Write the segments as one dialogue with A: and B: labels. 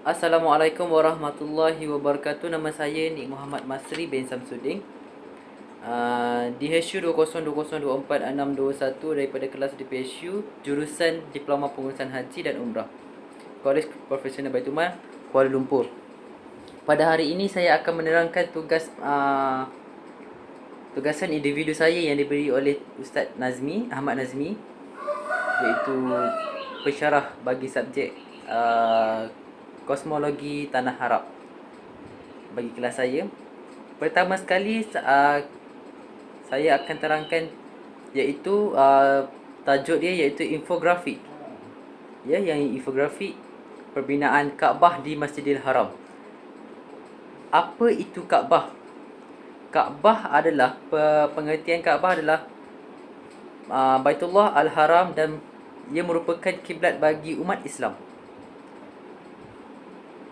A: Assalamualaikum warahmatullahi wabarakatuh. Nama saya Nik Muhammad Masri bin Samsudin. DHU 202024-621 daripada kelas DPSU jurusan Diploma Pengurusan Haji dan Umrah, Kolej Profesional Baitul Mal, Kuala Lumpur. Pada hari ini saya akan menerangkan tugasan individu saya yang diberi oleh Ustaz Nazmi, Ahmad Nazmi, iaitu pensyarah bagi subjek kosmologi Tanah Arab bagi kelas saya. Pertama sekali saya akan terangkan iaitu tajuk dia iaitu infografik. Ya, yang infografik perbinaan Kaabah di Masjidil Haram. Apa itu Kaabah? Kaabah adalah pengertian Kaabah adalah Baitullah Al-Haram dan ia merupakan kiblat bagi umat Islam.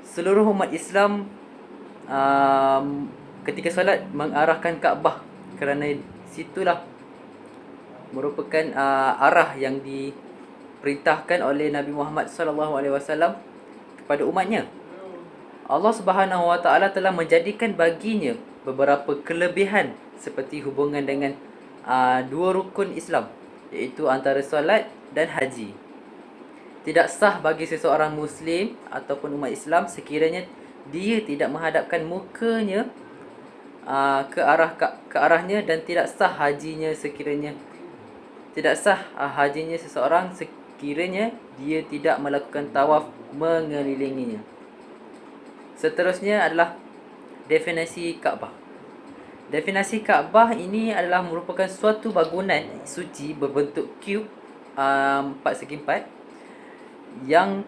A: Seluruh umat Islam ketika solat mengarahkan Kaabah kerana situlah merupakan arah yang diperintahkan oleh Nabi Muhammad SAW kepada umatnya. Allah Subhanahu Wa Taala telah menjadikan baginya beberapa kelebihan seperti hubungan dengan dua rukun Islam, iaitu antara solat dan haji. Tidak sah bagi seseorang Muslim ataupun umat Islam sekiranya dia tidak menghadapkan mukanya ke arahnya, dan tidak sah hajinya seseorang sekiranya dia tidak melakukan tawaf mengelilinginya. Seterusnya adalah definisi Kaabah. Definisi Kaabah ini adalah merupakan suatu bangunan suci berbentuk cube 4x4 yang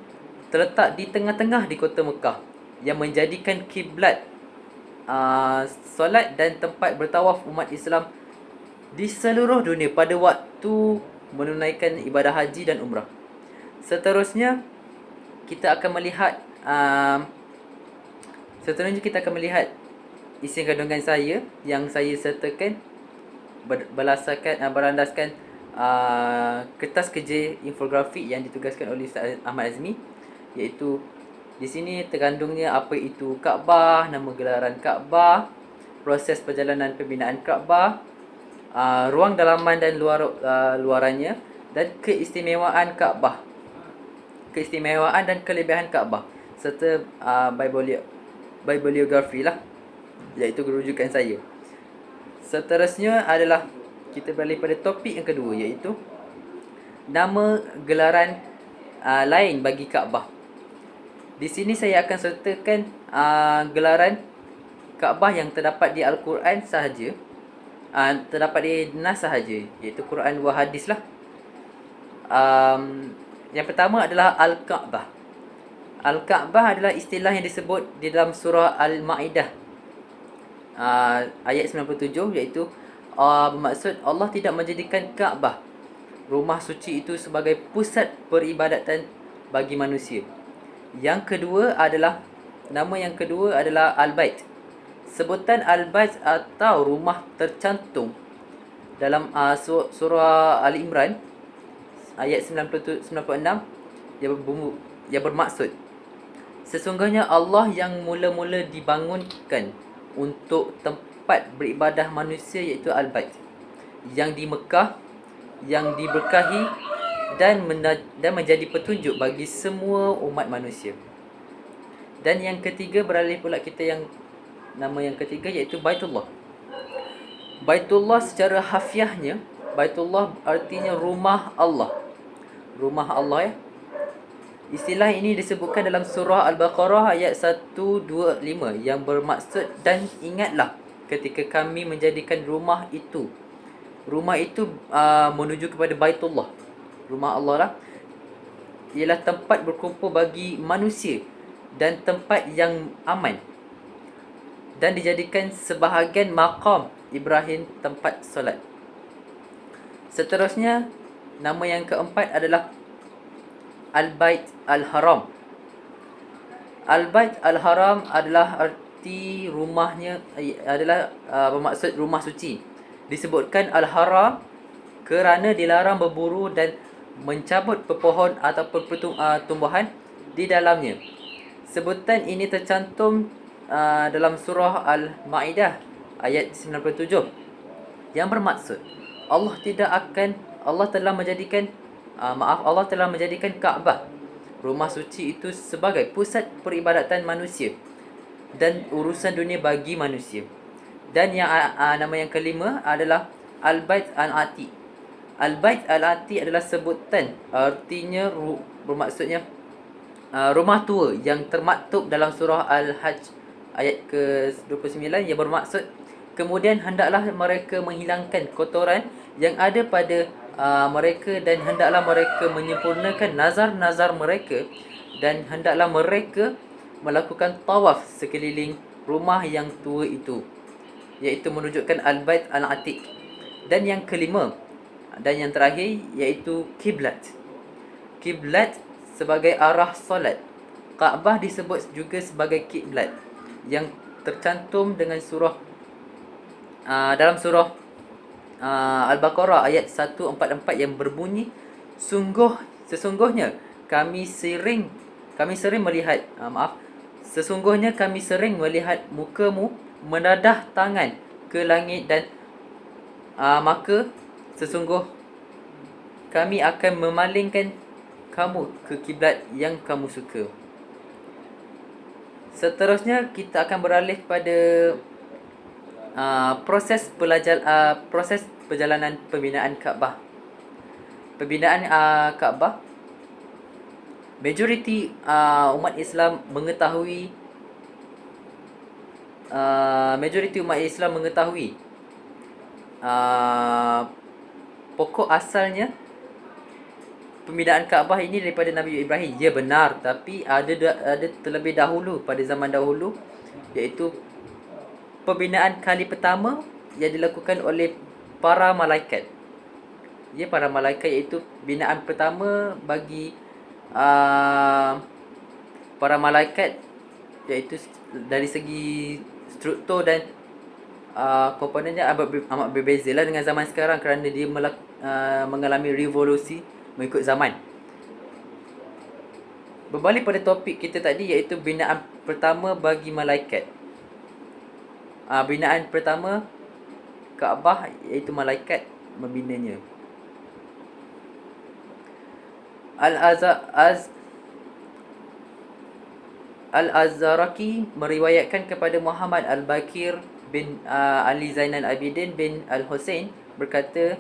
A: terletak di tengah-tengah di kota Mekah, yang menjadikan kiblat solat dan tempat bertawaf umat Islam di seluruh dunia pada waktu menunaikan ibadah haji dan umrah. Seterusnya kita akan melihat isi kandungan saya yang saya sertakan berlandaskan kertas kerja infografik yang ditugaskan oleh Ustaz Ahmad Azmi, iaitu di sini terkandungnya apa itu Kaabah, nama gelaran Kaabah, proses perjalanan pembinaan Kaabah, ruang dalaman dan luarannya, dan keistimewaan Kaabah, keistimewaan dan kelebihan Kaabah, serta bibliografi lah, iaitu rujukan saya. Seterusnya adalah kita beralih pada topik yang kedua, iaitu nama gelaran lain bagi Kaabah. Di sini saya akan sertakan gelaran Kaabah yang terdapat di Al-Quran sahaja, terdapat di nas sahaja, iaitu Quran wa hadis lah. Yang pertama adalah Al-Kaabah. Al-Kaabah adalah istilah yang disebut di dalam surah Al-Ma'idah ayat 97, iaitu bermaksud Allah tidak menjadikan Kaabah, rumah suci itu, sebagai pusat peribadatan bagi manusia. Nama yang kedua adalah Al-Bait. Sebutan Al-Bait atau rumah tercantum dalam surah Al-Imran ayat 96 yang bermaksud sesungguhnya Allah yang mula-mula dibangunkan untuk tempat beribadah manusia, iaitu Al-Bait, yang di Mekah, yang diberkahi dan menjadi petunjuk bagi semua umat manusia. Dan yang ketiga, beralih pula kita nama yang ketiga, iaitu Baitullah. Baitullah secara hafiahnya, Baitullah artinya rumah Allah. Rumah Allah, ya. Istilah ini disebutkan dalam surah Al-Baqarah ayat 125 yang bermaksud, dan ingatlah ketika kami menjadikan rumah itu menuju kepada Baitullah, rumah Allah lah, ialah tempat berkumpul bagi manusia dan tempat yang aman, dan dijadikan sebahagian maqam Ibrahim, tempat solat. Seterusnya, nama yang keempat adalah Al-Bait Al-Haram. Al-Bait Al-Haram adalah arti rumahnya adalah bermaksud rumah suci. Disebutkan Al-Haram kerana dilarang berburu dan mencabut pepohon ataupun tumbuhan di dalamnya, Sebutan ini tercantum dalam surah Al-Ma'idah ayat 97, yang bermaksud Allah telah menjadikan Allah telah menjadikan Kaabah, rumah suci itu, sebagai pusat peribadatan manusia dan urusan dunia bagi manusia. Dan yang nama yang kelima adalah Al-Bait Al-Atiq. Al-Bait Al-Atiq adalah sebutan, artinya bermaksudnya rumah tua, yang termaktub dalam surah Al-Hajj ayat ke-29, yang bermaksud kemudian hendaklah mereka menghilangkan kotoran yang ada pada mereka, dan hendaklah mereka menyempurnakan nazar-nazar mereka, dan hendaklah mereka melakukan tawaf sekeliling rumah yang tua itu, iaitu menunjukkan Al-Bait Al-Atiq. Dan yang kelima dan yang terakhir iaitu kiblat. Kiblat sebagai arah solat. Kaabah disebut juga sebagai kiblat, yang tercantum dengan dalam surah Al-Baqarah ayat 144 yang berbunyi, sesungguhnya kami sering melihat sesungguhnya kami sering melihat mukamu menadah tangan ke langit, dan maka sesungguh kami akan memalingkan kamu ke kiblat yang kamu suka. Seterusnya kita akan beralih pada proses perjalanan pembinaan Kaabah. Pembinaan Kaabah, majoriti umat Islam mengetahui pokok asalnya pembinaan Kaabah ini daripada Nabi Ibrahim. Ya, benar, tapi ada terlebih dahulu, pada zaman dahulu, iaitu pembinaan kali pertama yang dilakukan oleh para malaikat. Ya, para malaikat, iaitu binaan pertama bagi para malaikat, iaitu dari segi struktur dan komponennya amat berbeza lah dengan zaman sekarang, kerana dia mengalami revolusi mengikut zaman. Berbalik pada topik kita tadi, iaitu binaan pertama bagi malaikat. Binaan pertama Kaabah, iaitu malaikat membinanya. Al-Azraqi meriwayatkan kepada Muhammad Al-Bakir bin Ali Zainal Abidin bin Al-Husain berkata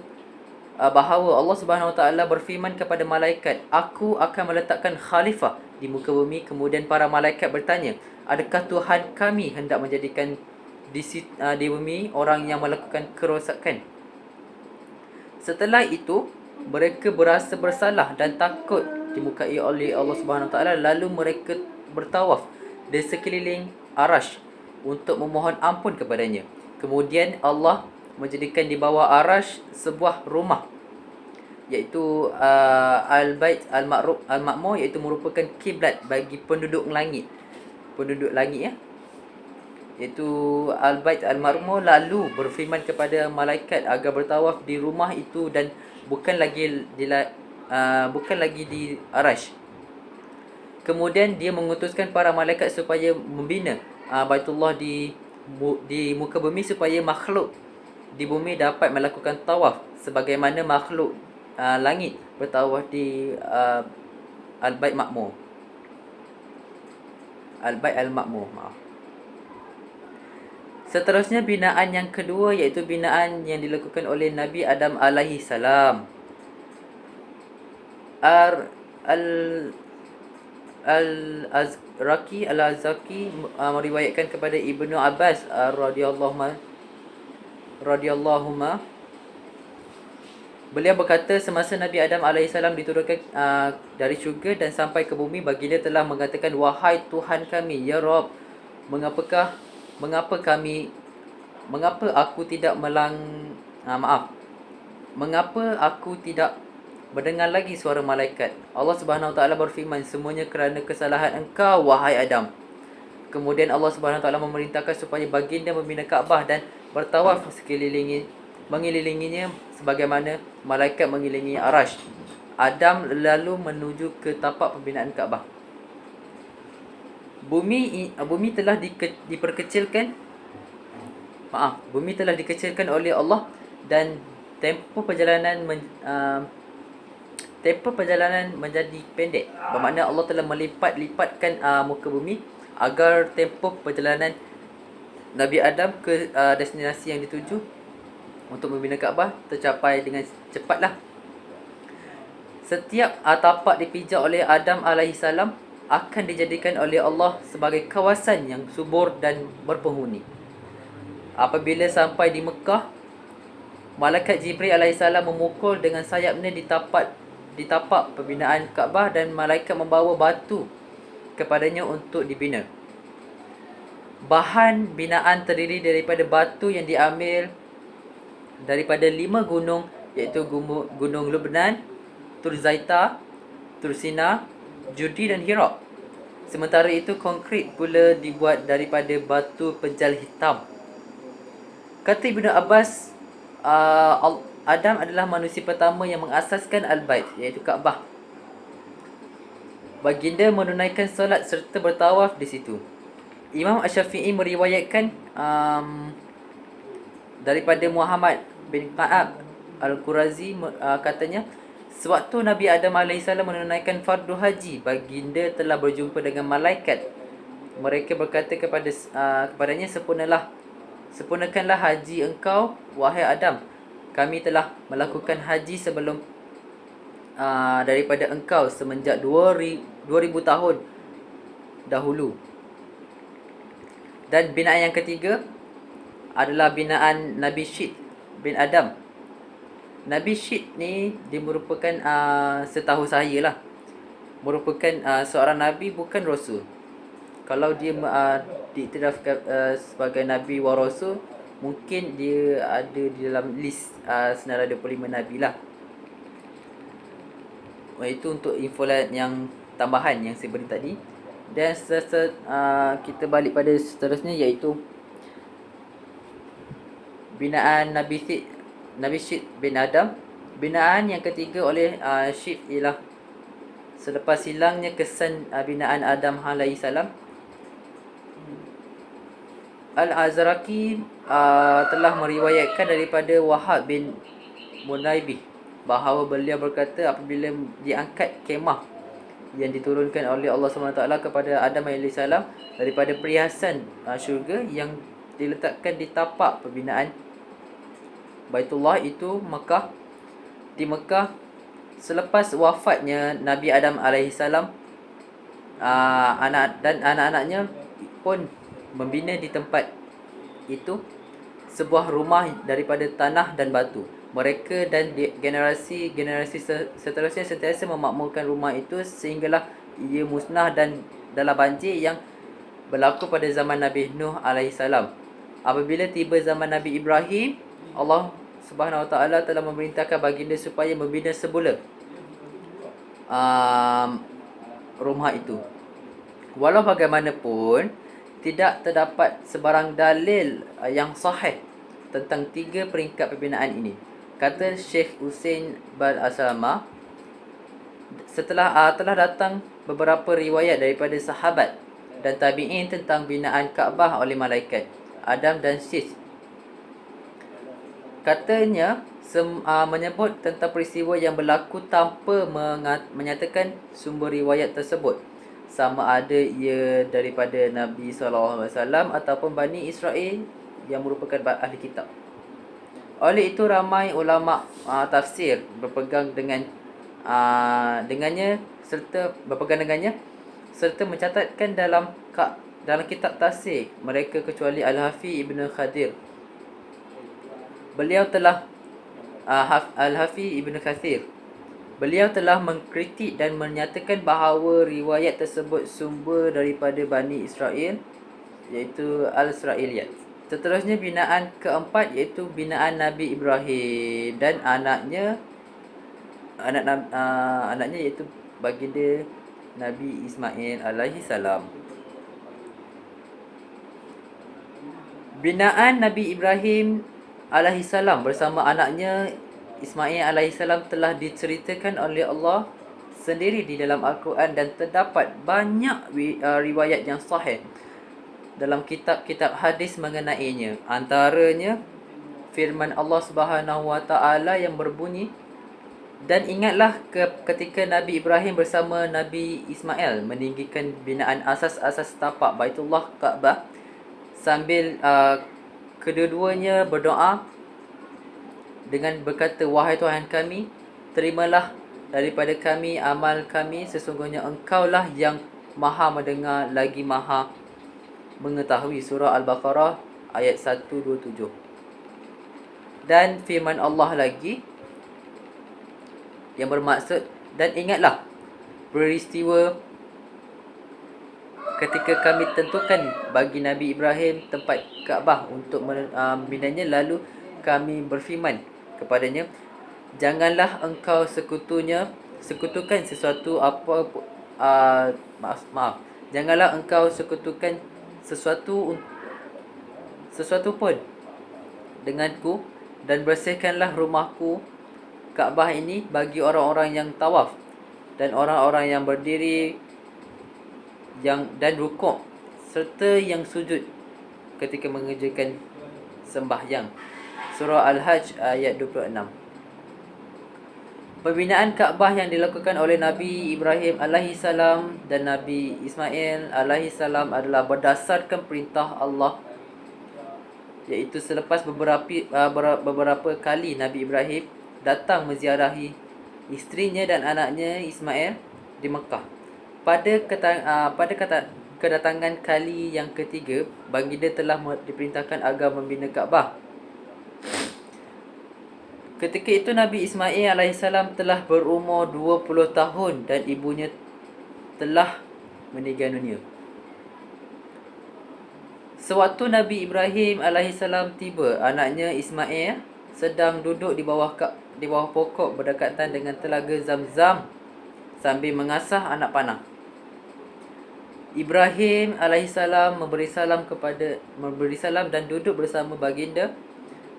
A: bahawa Allah Subhanahu Wa Taala berfirman kepada malaikat, "Aku akan meletakkan khalifah di muka bumi." Kemudian para malaikat bertanya, "Adakah Tuhan kami hendak menjadikan di bumi orang yang melakukan kerosakan?" Setelah itu, mereka berasa bersalah dan takut dimukai oleh Allah Subhanahu Wa Taala, lalu mereka bertawaf di sekeliling Arash untuk memohon ampun kepadanya. Kemudian Allah menjadikan di bawah Arash sebuah rumah, iaitu Al-Bait Al-Ma'mur, iaitu merupakan kiblat bagi penduduk langit ya, iaitu Al-Bait Al-Ma'mur. Lalu berfirman kepada malaikat agar bertawaf di rumah itu, dan bukan lagi di Arash. Kemudian dia mengutuskan para malaikat supaya membina Baitullah di muka bumi, supaya makhluk di bumi dapat melakukan tawaf sebagaimana makhluk langit bertawaf di Al-Bait Ma'mur. Al-Bait Al-Ma'mur, maaf. Seterusnya binaan yang kedua, iaitu binaan yang dilakukan oleh Nabi Adam alaihi salam. Al-Azraqi meriwayatkan kepada Ibnu Abbas radhiyallahu ma, beliau berkata, semasa Nabi Adam AS diturunkan dari syurga dan sampai ke bumi, baginda telah mengatakan, "Wahai Tuhan kami, ya Rabb, mengapa aku tidak mendengar lagi suara malaikat?" Allah Subhanahu Wa Taala berfirman, "Semuanya kerana kesalahan engkau, wahai Adam." Kemudian Allah Subhanahu Wa Taala memerintahkan supaya baginda membina Kaabah dan bertawaf mengelilinginya sebagaimana malaikat mengelilingi Arash. Adam lalu menuju ke tapak pembinaan Kaabah. bumi telah diperkecilkan. Bumi telah dikecilkan oleh Allah, dan tempoh perjalanan menjadi pendek. Bermakna Allah telah melipat-lipatkan muka bumi agar tempoh perjalanan Nabi Adam ke destinasi yang dituju untuk membina Kaabah tercapai dengan cepatlah. Setiap tapak dipijak oleh Adam alaihissalam akan dijadikan oleh Allah sebagai kawasan yang subur dan berpenghuni. Apabila sampai di Mekah, Malaikat Jibril alaihissalam memukul dengan sayapnya di tapak pembinaan Kaabah, dan malaikat membawa batu kepadanya untuk dibina. Bahan binaan terdiri daripada batu yang diambil daripada 5 gunung, iaitu Gunung Lubnan, Tur Zaita, Tur Sina, Judi dan Hira. Sementara itu konkrit pula dibuat daripada batu pejal hitam. Kata Ibnu Abbas, Adam adalah manusia pertama yang mengasaskan Al-Bait, iaitu Kaabah. Baginda menunaikan solat serta bertawaf di situ. Imam Asy-Syafi'i meriwayatkan daripada Muhammad bin Ka'ab Al-Qurazi, katanya, sewaktu Nabi Adam AS menunaikan fardu haji, baginda telah berjumpa dengan malaikat. Mereka berkata kepadanya, sempurnakanlah haji engkau, wahai Adam. Kami telah melakukan haji sebelum daripada engkau semenjak 2000 tahun dahulu. Dan binaan yang ketiga adalah binaan Nabi Syed bin Adam. Nabi Syed ni dia merupakan setahu saya lah, merupakan seorang nabi, bukan rasul. Kalau dia diiktirafkan sebagai nabi wa rasul, mungkin dia ada di dalam list senara 25 nabi lah. Itu untuk info yang tambahan yang saya beri tadi. Dan kita balik pada seterusnya, iaitu binaan Nabi Syed bin Adam. Binaan yang ketiga oleh Syed ialah selepas hilangnya kesan binaan Adam alaihissalam, Al-Azraqi telah meriwayatkan daripada Wahab bin Munaibih bahawa beliau berkata, apabila diangkat kemah yang diturunkan oleh Allah SWT kepada Adam AS daripada perhiasan syurga yang diletakkan di tapak pembinaan Baitullah, itu di Mekah, selepas wafatnya Nabi Adam AS, anak-anaknya pun membina di tempat itu sebuah rumah daripada tanah dan batu. Mereka dan generasi seterusnya sentiasa memakmurkan rumah itu sehinggalah ia musnah dan dalam banjir yang berlaku pada zaman Nabi Nuh alaihissalam. Apabila tiba zaman Nabi Ibrahim, Allah Subhanahu Wa Taala telah memerintahkan baginda supaya membina semula rumah itu. Walau bagaimanapun, tidak terdapat sebarang dalil yang sahih tentang 3 peringkat pembinaan ini. Kata Syekh Husain bin Aslamah, telah datang beberapa riwayat daripada sahabat dan tabi'in tentang binaan Kaabah oleh malaikat Adam dan Syed. Katanya menyebut tentang peristiwa yang berlaku tanpa menyatakan sumber riwayat tersebut, sama ada ia daripada Nabi SAW ataupun Bani Israel yang merupakan ahli kitab. Oleh itu ramai ulama tafsir berpegang dengannya serta mencatatkan dalam kitab tafsir mereka, kecuali Al-Hafiz Ibn Khadir. Al-Hafiz Ibn Kathir, beliau telah mengkritik dan menyatakan bahawa riwayat tersebut sumber daripada Bani Israel, iaitu Al-Israiliyat. Seterusnya binaan keempat, iaitu binaan Nabi Ibrahim dan anaknya iaitu baginda Nabi Ismail alaihi salam. Binaan Nabi Ibrahim alaihi salam bersama anaknya Ismail alaihi salam telah diceritakan oleh Allah sendiri di dalam Al-Quran dan terdapat banyak riwayat yang sahih dalam kitab-kitab hadis mengenainya. Antaranya firman Allah Subhanahu Wa Taala yang berbunyi, dan ingatlah ketika Nabi Ibrahim bersama Nabi Ismail meninggikan binaan asas-asas tapak Baitullah Kaabah sambil kedua-duanya berdoa dengan berkata, wahai Tuhan kami, terimalah daripada kami amal kami, sesungguhnya Engkaulah yang Maha mendengar lagi Maha mengetahui. Surah Al-Baqarah ayat 127. Dan firman Allah lagi yang bermaksud, dan ingatlah peristiwa ketika kami tentukan bagi Nabi Ibrahim tempat Kaabah untuk membinanya, lalu kami berfirman kepadanya, janganlah engkau sekutukan sesuatu apa maaf janganlah engkau sekutukan sesuatu pun denganku, dan bersihkanlah rumahku Kaabah ini bagi orang-orang yang tawaf dan orang-orang yang berdiri dan rukuk serta yang sujud ketika mengerjakan sembahyang. Surah Al-Hajj ayat 26. Pembinaan Kaabah yang dilakukan oleh Nabi Ibrahim AS dan Nabi Ismail AS adalah berdasarkan perintah Allah, iaitu selepas beberapa kali Nabi Ibrahim datang menziarahi isterinya dan anaknya Ismail di Mekah. Pada kedatangan kali yang ketiga, baginda telah diperintahkan agar membina Kaabah. Ketika itu Nabi Ismail AS telah berumur 20 tahun dan ibunya telah meninggal dunia. Sewaktu Nabi Ibrahim AS tiba, anaknya Ismail sedang duduk di bawah pokok berdekatan dengan telaga Zam-Zam sambil mengasah anak panah. Ibrahim AS memberi salam dan duduk bersama baginda,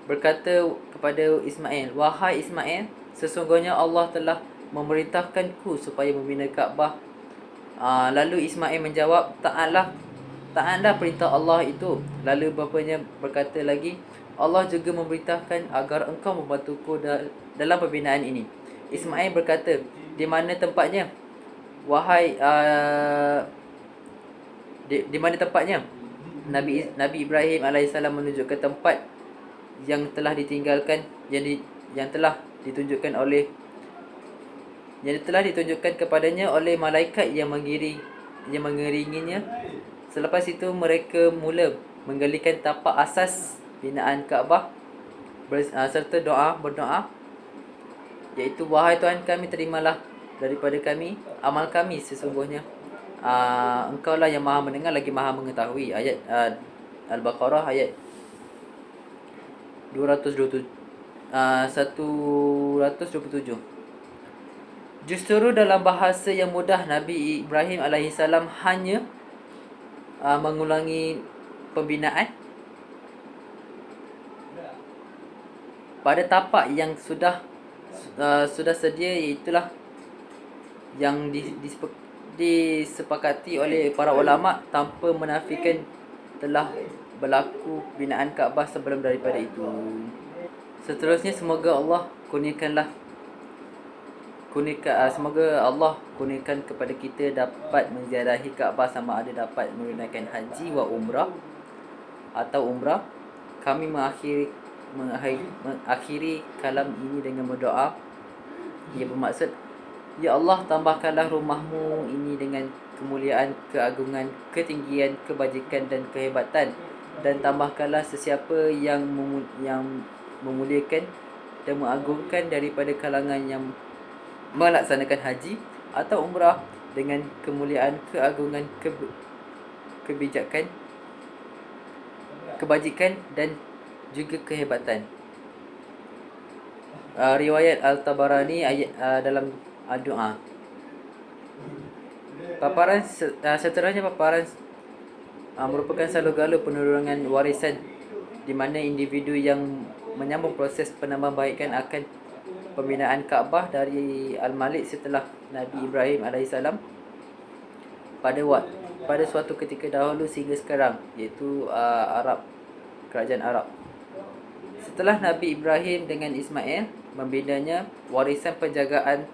A: berkata kepada Ismail, wahai Ismail, sesungguhnya Allah telah memerintahkanku supaya membina Kaabah. Lalu Ismail menjawab, taatlah perintah Allah itu. Lalu bapanya berkata lagi, Allah juga memerintahkan agar engkau membantuku dalam pembinaan ini. Ismail berkata, di mana tempatnya? Di mana tempatnya? Nabi Ibrahim AS menunjukkan tempat yang telah ditinggalkan, yang telah ditunjukkan kepadanya oleh malaikat yang mengiringinya. Selepas itu mereka mula menggalikan tapak asas binaan Kaabah serta berdoa, iaitu wahai Tuhan kami, terimalah daripada kami amal kami, sesungguhnya Engkaulah yang Maha mendengar lagi Maha mengetahui. Ayat Al-Baqarah ayat 127. Justru dalam bahasa yang mudah, Nabi Ibrahim AS hanya mengulangi pembinaan pada tapak yang sudah sedia, iaitulah yang disepakati oleh para ulama, tanpa menafikan telah berlaku binaan Kaabah sebelum daripada itu. Seterusnya, semoga Allah kurniakan kepada kita dapat menziarahi Kaabah, sama ada dapat menunaikan haji wa umrah atau umrah. Kami mengakhiri kalam ini dengan berdoa. Ia bermaksud, ya Allah, tambahkanlah rumahmu ini dengan kemuliaan, keagungan, ketinggian, kebajikan dan kehebatan, dan tambahkanlah sesiapa yang memuliakan dan mengagungkan daripada kalangan yang melaksanakan haji atau umrah dengan kemuliaan, keagungan, kebajikan dan juga kehebatan. Riwayat Al-Tabarani dalam doa. Seterusnya paparan merupakan salur-galur penurungan warisan, di mana individu yang menyambung proses penambahbaikan akan pembinaan Kaabah dari Al-Malik setelah Nabi Ibrahim alaihissalam pada suatu ketika dahulu sehingga sekarang, iaitu kerajaan Arab. Setelah Nabi Ibrahim dengan Ismail membinanya, warisan penjagaan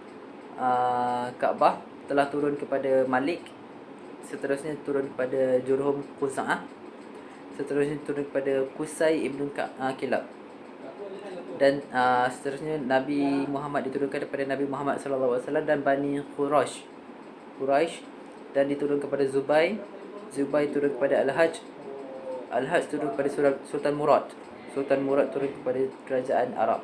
A: Kaabah telah turun kepada Malik, seterusnya turun kepada Jurhum Qusa'ah, seterusnya turun kepada Qusay ibn Kilab, dan seterusnya Nabi Muhammad diturunkan kepada Nabi Muhammad SAW dan Bani Quraisy, dan diturun kepada Zubair turun kepada Al-Hajj turun kepada Sultan Murad turun kepada kerajaan Arab.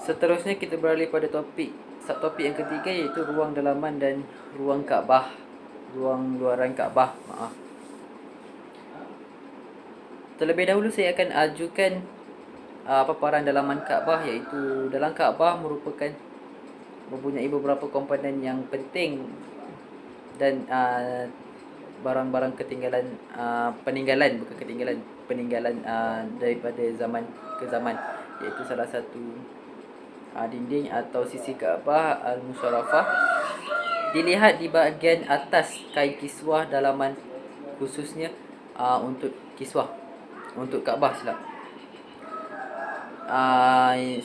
A: Seterusnya kita beralih pada subtopik yang ketiga, iaitu ruang dalaman dan ruang Kaabah, ruang luaran Kaabah. Terlebih dahulu saya akan ajukan paparan dalaman Kaabah, iaitu dalam Kaabah mempunyai beberapa komponen yang penting dan barang-barang peninggalan daripada zaman ke zaman, iaitu salah satu dinding atau sisi Kaabah Al-Musharrafah dilihat di bahagian atas kain kiswah dalaman, khususnya untuk Kaabah silap.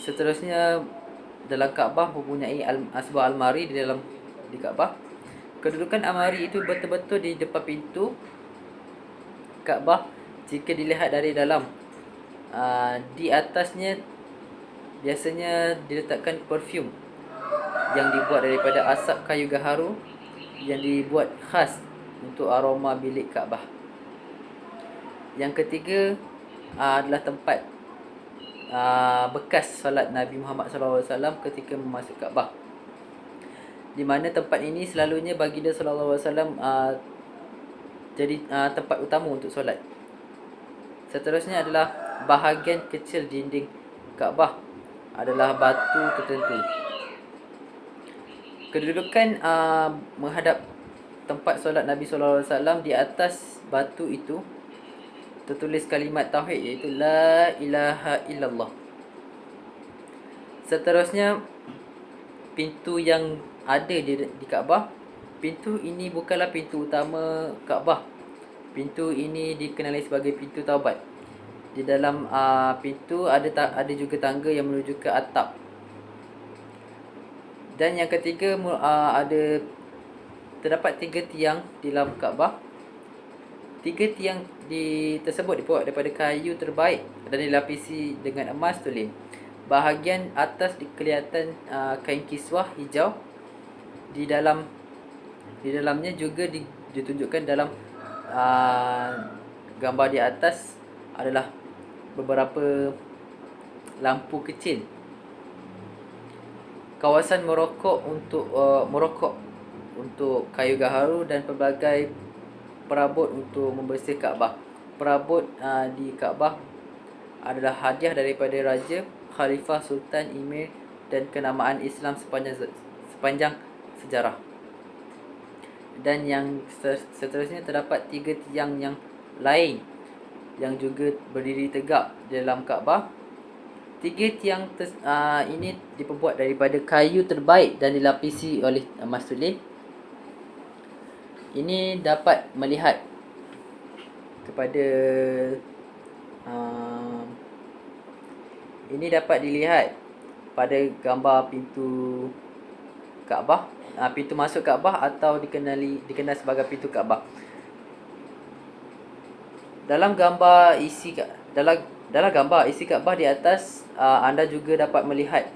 A: Seterusnya dalam Kaabah mempunyai sebuah almari di Kaabah. Kedudukan almari itu betul-betul di depan pintu Kaabah jika dilihat dari dalam. Di atasnya biasanya diletakkan perfume yang dibuat daripada asap kayu gaharu yang dibuat khas untuk aroma bilik Kaabah. Yang ketiga adalah tempat bekas solat Nabi Muhammad SAW ketika memasuk Kaabah, di mana tempat ini selalunya baginda SAW jadi tempat utama untuk solat. Seterusnya adalah bahagian kecil dinding Kaabah adalah batu tertentu. Kedudukan menghadap tempat solat Nabi SAW, di atas batu itu tertulis kalimat tauhid, iaitu la ilaha illallah. Seterusnya pintu yang ada di Kaabah. Pintu ini bukanlah pintu utama Kaabah. Pintu ini dikenali sebagai pintu taubat. Di dalam pintu ada juga tangga yang menuju ke atap. Dan yang ketiga terdapat 3 tiang di dalam Kaabah. 3 tiang tersebut dibuat daripada kayu terbaik dan dilapisi dengan emas tulen. Bahagian atas kelihatan kain kiswah hijau. Di dalamnya juga ditunjukkan dalam gambar di atas adalah beberapa lampu kecil. Kawasan merokok untuk kayu gaharu dan pelbagai perabot untuk membersih Kaabah. Perabot di Kaabah adalah hadiah daripada raja, khalifah, sultan, emir dan kenamaan Islam sepanjang sejarah. Dan yang seterusnya terdapat 3 tiang yang lain yang juga berdiri tegak di dalam Kaabah. 3 tiang ini diperbuat daripada kayu terbaik dan dilapisi oleh emas tulen. Ini dapat melihat kepada ini dapat dilihat pada gambar pintu Kaabah, pintu masuk Kaabah, atau dikenal sebagai pintu Kaabah. Dalam gambar isi Kaabah di atas, anda juga dapat melihat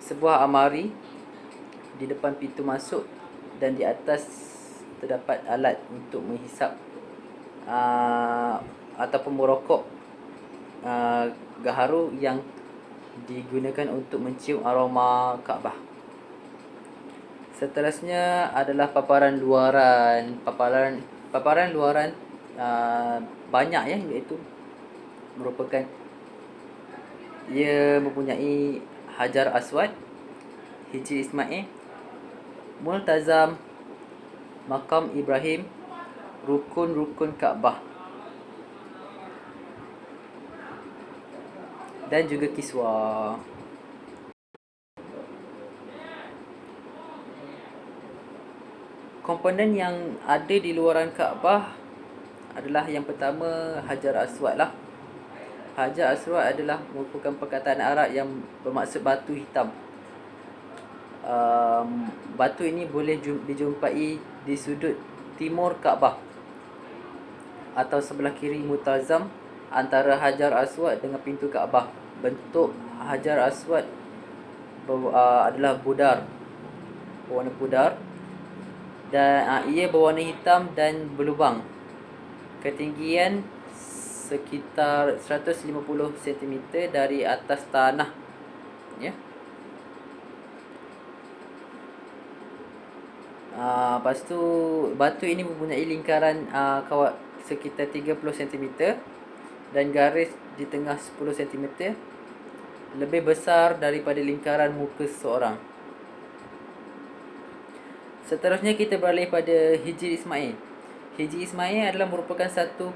A: sebuah almari di depan pintu masuk, dan di atas terdapat alat untuk menghisap ataupun merokok gaharu yang digunakan untuk mencium aroma Kaabah. Seterusnya adalah paparan luaran. Paparan luaran banyak, iaitu ia mempunyai Hajar Aswad, Hijri Ismail, Multazam, Makam Ibrahim, rukun-rukun Kaabah, dan juga kiswah. komponen yang ada di luaran Kaabah adalah yang pertama Hajar Aswad lah. Hajar Aswad adalah merupakan perkataan Arab yang bermaksud batu hitam. Batu ini boleh dijumpai di sudut timur Kaabah atau sebelah kiri Multazam antara Hajar Aswad dengan pintu Kaabah. Bentuk Hajar Aswad adalah berwarna pudar, dan ia berwarna hitam dan berlubang. Ketinggian sekitar 150 cm dari atas tanah, ya. Lepas tu batu ini mempunyai lingkaran sekitar 30 cm dan garis di tengah 10 cm, lebih besar daripada lingkaran muka seseorang. Seterusnya kita beralih pada Hijri Ismail. Hijri Ismail adalah merupakan satu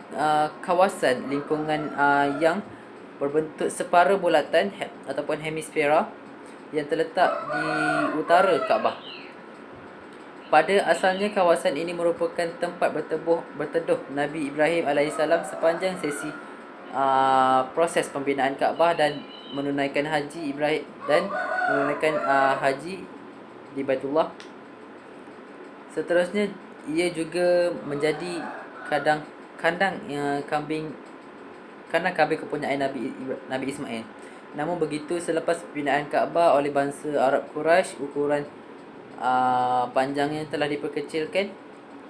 A: kawasan lingkungan yang berbentuk separa bulatan ataupun hemisfera yang terletak di utara Kaabah. Pada asalnya kawasan ini merupakan tempat berteduh Nabi Ibrahim AS sepanjang sesi proses pembinaan Kaabah dan menunaikan haji di Baitullah. Seterusnya ia juga menjadi kandang kambing kepunyaan Nabi Ismail. Namun begitu, selepas pembinaan Kaabah oleh bangsa Arab Quraisy, ukuran panjangnya telah diperkecilkan.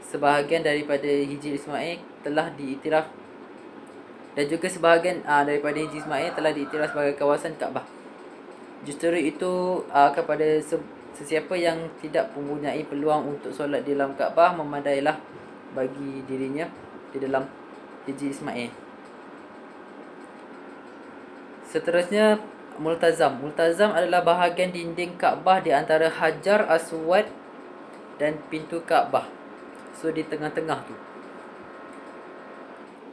A: Sebahagian daripada Hijri Ismail telah diiktiraf dan juga sebahagian daripada Hijri Ismail telah diiktiraf sebagai kawasan Kaabah. Justru itu, kepada sesiapa yang tidak mempunyai peluang untuk solat di dalam Kaabah, memadailah bagi dirinya di dalam Hijri Ismail. Seterusnya Multazam. Multazam adalah bahagian dinding Kaabah di antara Hajar Aswad dan pintu Kaabah. So di tengah-tengah tu.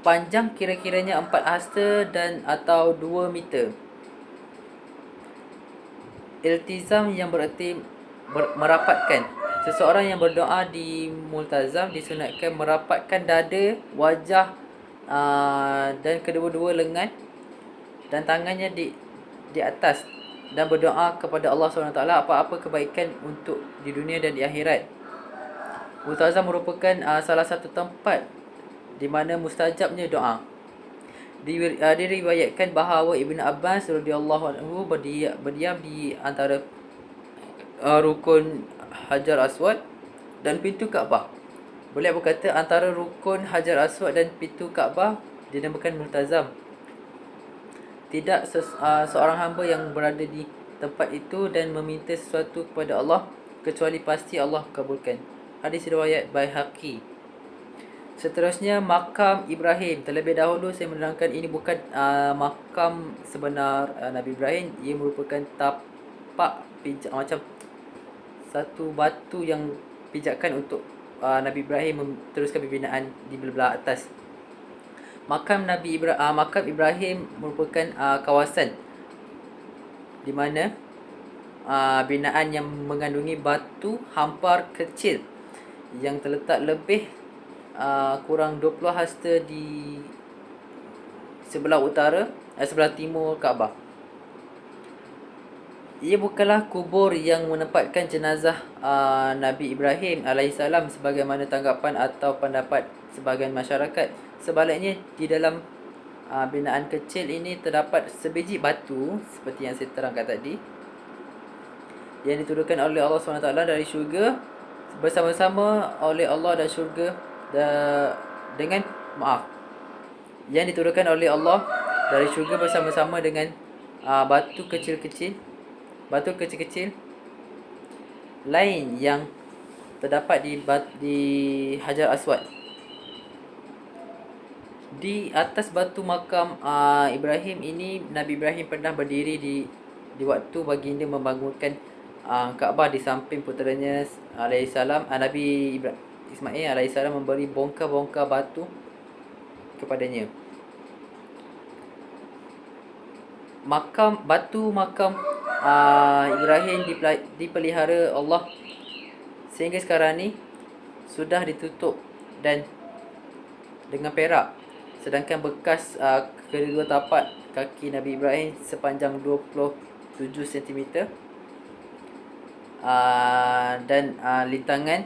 A: Panjang kira-kiranya 4 hasta dan atau 2 meter. Iltizam yang bererti merapatkan. Seseorang yang berdoa di Multazam disunatkan merapatkan dada, wajah dan kedua-dua lengan dan tangannya di atas dan berdoa kepada Allah SWT apa-apa kebaikan untuk di dunia dan di akhirat. Multazam merupakan salah satu tempat di mana mustajabnya doa. Diriwayatkan bahawa Ibn Abbas radhiyallahu anhu berdiam di antara rukun Hajar Aswad dan pintu Kaabah. Boleh berkata antara rukun Hajar Aswad dan pintu Kaabah dinamakan Multazam. Tidak seorang hamba yang berada di tempat itu dan meminta sesuatu kepada Allah kecuali pasti Allah kabulkan. Hadis riwayat Baihaqi. Seterusnya makam Ibrahim. Terlebih dahulu saya menerangkan ini bukan makam sebenar Nabi Ibrahim. Ia merupakan tapak pijak, macam satu batu yang pijakan untuk Nabi Ibrahim meneruskan pembinaan di belah atas. Makam Ibrahim merupakan kawasan di mana binaan yang mengandungi batu hampar kecil yang terletak lebih kurang 20 hasta di sebelah timur Kaabah. Ia bukanlah kubur yang menempatkan jenazah Nabi Ibrahim AS sebagaimana tanggapan atau pendapat sebahagian masyarakat. Sebaliknya, di dalam binaan kecil ini terdapat sebiji batu seperti yang saya terangkan tadi yang diturunkan oleh Allah SWT dari syurga bersama-sama oleh Allah dan syurga yang diturunkan oleh Allah dari syurga bersama-sama dengan batu kecil-kecil lain yang terdapat di Hajar Aswad. Di atas batu makam Ibrahim ini, Nabi Ibrahim pernah berdiri di waktu baginda membangunkan Kaabah di samping puteranya alaihissalam. Nabi Ismail alaihissalam memberi bongkar-bongkar batu kepadanya. Batu makam Ibrahim dipelihara Allah sehingga sekarang ni sudah ditutup dan dengan perak. Sedangkan bekas kedua tapak kaki Nabi Ibrahim sepanjang 27 cm dan lintangan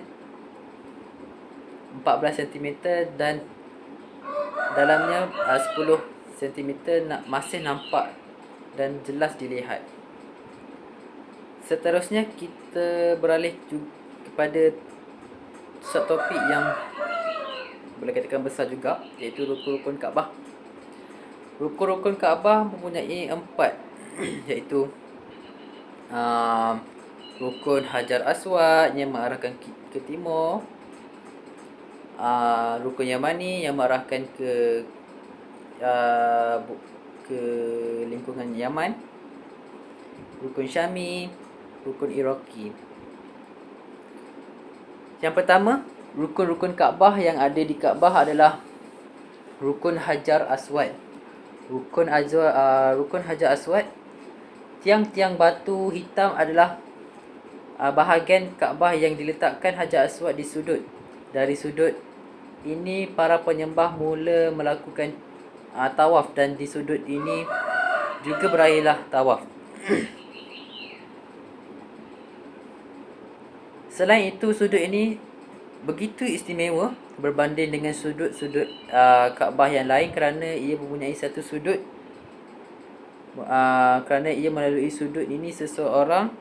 A: 14 cm dan dalamnya 10 cm masih nampak dan jelas dilihat. Seterusnya kita beralih kepada subtopik yang boleh katakan besar juga, iaitu rukun-rukun Kaabah. Rukun-rukun Kaabah mempunyai 4 iaitu rukun Hajar Aswad yang mengarahkan ke timur, rukun Yamani yang mengarahkan ke lingkungan Yaman, rukun Syami, rukun Iraqi. Yang pertama, rukun-rukun Kaabah yang ada di Kaabah adalah rukun Hajar Aswad. Rukun Hajar Aswad, tiang-tiang batu hitam adalah bahagian Kaabah yang diletakkan Hajar Aswad di sudut. Dari sudut ini para penyembah mula melakukan tawaf, dan di sudut ini juga berakhirlah tawaf. Selain itu, sudut ini begitu istimewa berbanding dengan sudut-sudut Kaabah yang lain kerana ia mempunyai satu sudut. Kerana ia melalui sudut ini, seseorang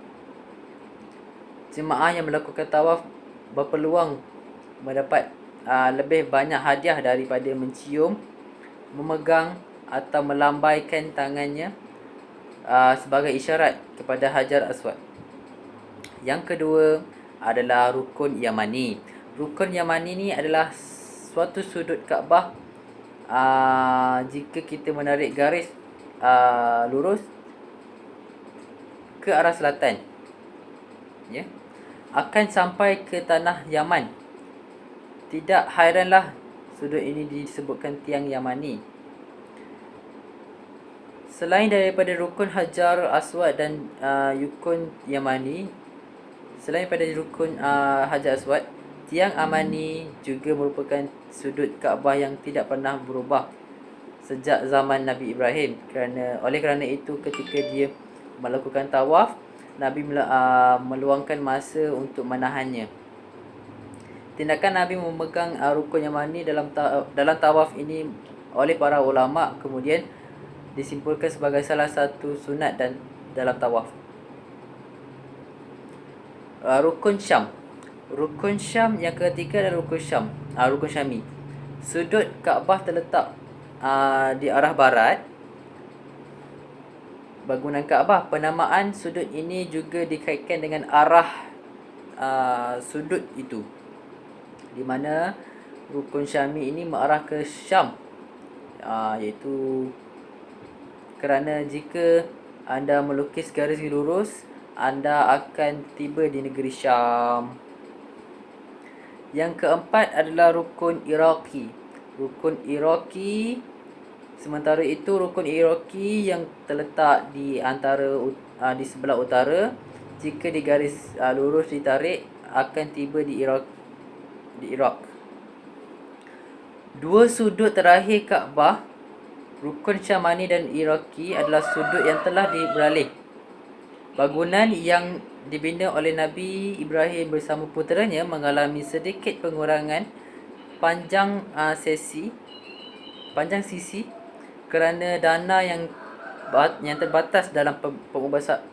A: jemaah yang melakukan tawaf berpeluang mendapat lebih banyak hadiah daripada mencium, memegang atau melambaikan tangannya sebagai isyarat kepada Hajar Aswad. Yang kedua adalah rukun Yamani. Rukun Yamani ni adalah suatu sudut Kaabah. Jika kita menarik garis lurus ke arah selatan, ya, akan sampai ke tanah Yaman. Tidak hairanlah sudut ini disebutkan tiang Yamani. Selain daripada rukun Hajar Aswad dan rukun Yamani, selain daripada rukun Hajar Aswad, tiang Yamani juga merupakan sudut Kaabah yang tidak pernah berubah sejak zaman Nabi Ibrahim. Oleh kerana itu, ketika dia melakukan tawaf, Nabi meluangkan masa untuk menahannya. Tindakan Nabi memegang rukun Yamani dalam tawaf ini oleh para ulama kemudian disimpulkan sebagai salah satu sunat dan dalam tawaf. Rukun Syam. Rukun Syam yang ketiga adalah rukun Syam, rukun Syami. Sudut Kaabah terletak di arah barat bangunan Kaabah. Penamaan sudut ini juga dikaitkan dengan arah sudut itu, di mana rukun Syami ini mengarah ke Syam, iaitu kerana jika anda melukis garis lurus, anda akan tiba di negeri Syam. Yang keempat adalah rukun Iraqi. Rukun Iraqi, sementara itu rukun Iraqi yang terletak di di sebelah utara, jika di garis lurus ditarik akan tiba di Iraq. Dua sudut terakhir Kaabah, rukun Syamani dan Iraqi, adalah sudut yang telah beralih. Bangunan yang dibina oleh Nabi Ibrahim bersama puteranya mengalami sedikit pengurangan panjang sisi kerana dana yang terbatas dalam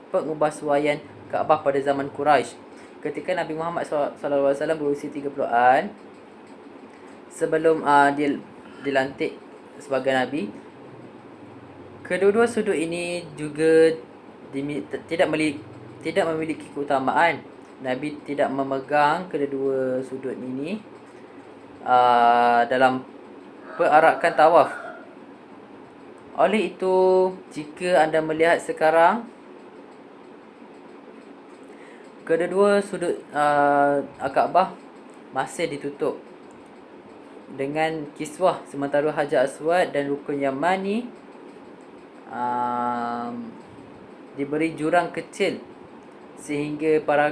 A: pengubahsuaian Kaabah pada zaman Quraisy. Ketika Nabi Muhammad SAW berusia 30-an, sebelum dia dilantik sebagai Nabi, kedua-dua sudut ini juga tidak memiliki keutamaan. Nabi tidak memegang kedua-dua sudut ini dalam perarakan tawaf. Oleh itu, jika anda melihat sekarang, kedua-dua sudut Kaabah masih ditutup dengan kiswah, sementara Hajar Aswad dan rukun Yamani diberi jurang kecil sehingga para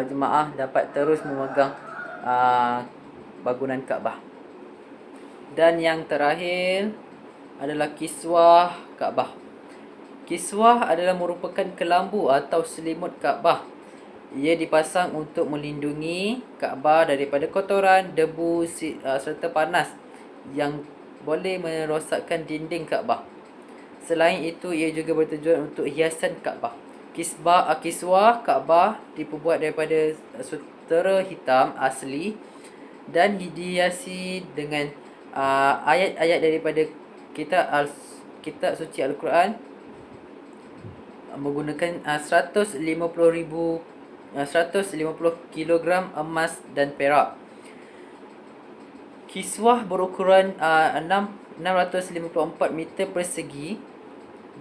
A: jemaah dapat terus memegang bangunan Kaabah. Dan yang terakhir adalah kiswah Kaabah. Kiswah adalah merupakan kelambu atau selimut Kaabah. Ia dipasang untuk melindungi Kaabah daripada kotoran, debu serta panas yang boleh merosakkan dinding Kaabah. Selain itu, ia juga bertujuan untuk hiasan Kaabah. Kiswah Kaabah diperbuat daripada sutera hitam asli dan dihiasi dengan ayat-ayat daripada kitab suci Al-Quran menggunakan 150 kilogram emas dan perak. Kiswah berukuran 654 meter persegi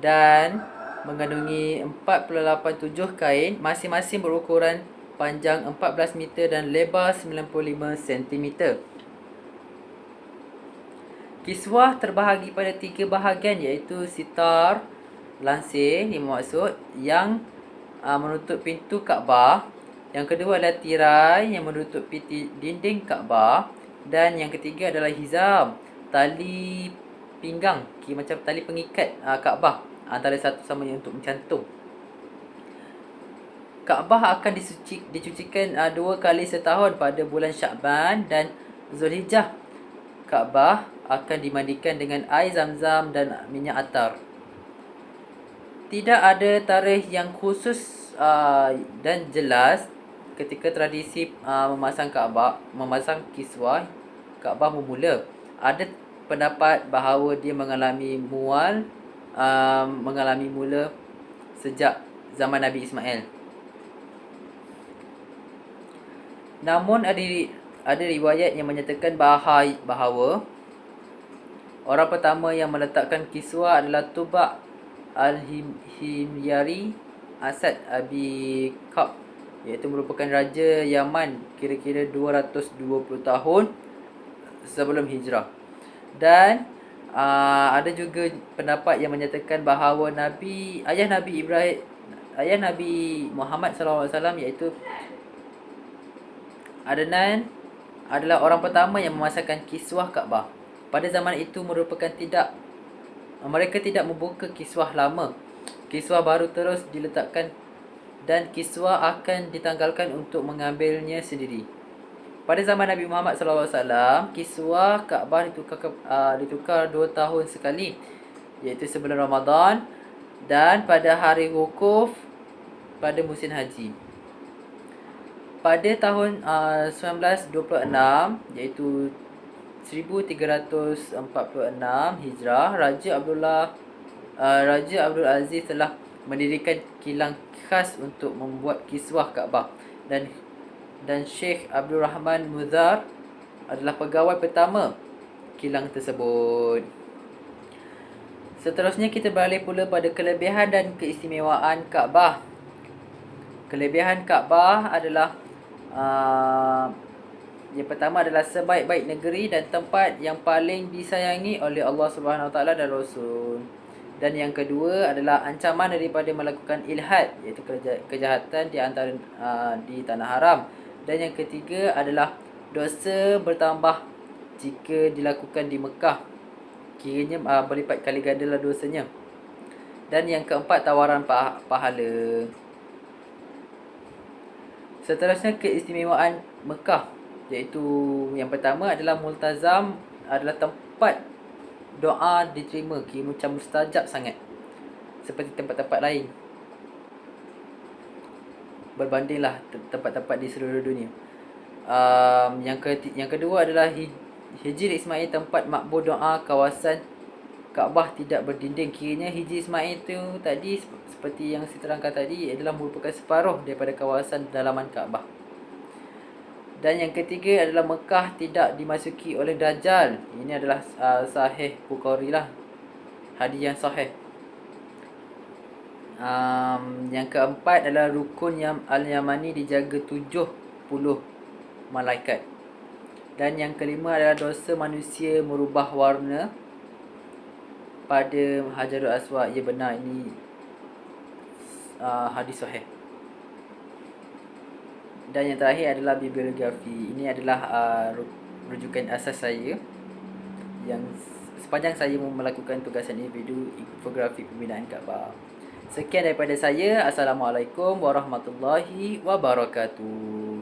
A: dan mengandungi 487 kain, masing-masing berukuran panjang 14 meter dan lebar 95 cm. Kiswah terbahagi pada 3 bahagian, iaitu sitar, lansir, ini maksud, yang menutup pintu Kaabah. Yang kedua adalah tirai yang menutupi dinding Kaabah. Dan yang ketiga adalah hizam, tali pinggang, macam tali pengikat Kaabah antara satu sama lain untuk mencantum. Kaabah akan dicucikan 2 kali setahun pada bulan Syakban dan Zulhijjah. Kaabah akan dimandikan dengan air zam-zam dan minyak atar. Tidak ada tarikh yang khusus dan jelas ketika tradisi memasang kiswah Kaabah bermula. Ada pendapat bahawa dia mengalami mula sejak zaman Nabi Ismail. Namun ada riwayat yang menyatakan bahawa orang pertama yang meletakkan kiswah adalah Tuba' Al-Himyari Asad Abi Ka'b, iaitu merupakan Raja Yaman kira-kira 220 tahun sebelum hijrah. Dan ada juga pendapat yang menyatakan bahawa ayah Nabi Muhammad SAW, iaitu Adnan, adalah orang pertama yang memasangkan kiswah Kaabah. Pada zaman itu mereka tidak membuka kiswah lama. Kiswah baru terus diletakkan dan kiswah akan ditanggalkan untuk mengambilnya sendiri. Pada zaman Nabi Muhammad SAW, kiswah Kaabah ditukar 2 tahun sekali, iaitu sebelum Ramadan dan pada hari wukuf pada musim haji. Pada tahun 1926, iaitu 1346 Hijrah, Raja Abdul Aziz telah mendirikan kilang khas untuk membuat kiswah Kaabah, dan Sheikh Abdul Rahman Muzar adalah pegawai pertama kilang tersebut. Seterusnya kita beralih pula pada kelebihan dan keistimewaan Kaabah. Kelebihan Kaabah adalah yang pertama adalah sebaik-baik negeri dan tempat yang paling disayangi oleh Allah Subhanahu Wa Taala dan Rasul. Dan yang kedua adalah ancaman daripada melakukan ilhad, iaitu kejahatan di tanah haram. Dan yang ketiga adalah dosa bertambah jika dilakukan di Mekah, kiranya berlipat kali gandalah dosanya. Dan yang keempat, tawaran pahala. Seterusnya keistimewaan Mekah, iaitu yang pertama adalah multazam, adalah tempat doa diterima, macam mustajab sangat seperti tempat-tempat lain, berbandinglah tempat-tempat di seluruh dunia. Yang kedua adalah Hijr Ismail, tempat makbul doa. Kawasan Kaabah tidak berdinding, kiranya Hijr Ismail itu tadi seperti yang saya terangkan tadi adalah merupakan separuh daripada kawasan dalaman Kaabah. Dan yang ketiga adalah Mekah tidak dimasuki oleh Dajjal. Ini adalah Sahih Bukhari lah, hadis yang sahih. Yang keempat adalah rukun Al-Yamani dijaga 70 malaikat. Dan yang kelima adalah dosa manusia merubah warna pada Hajarul Aswad. Ya, benar, ini hadis sahih. Dan yang terakhir adalah bibliografi. Ini adalah rujukan asas saya yang sepanjang saya melakukan tugasan individu infografi pembinaan Kaabah. Sekian daripada saya. Assalamualaikum warahmatullahi wabarakatuh.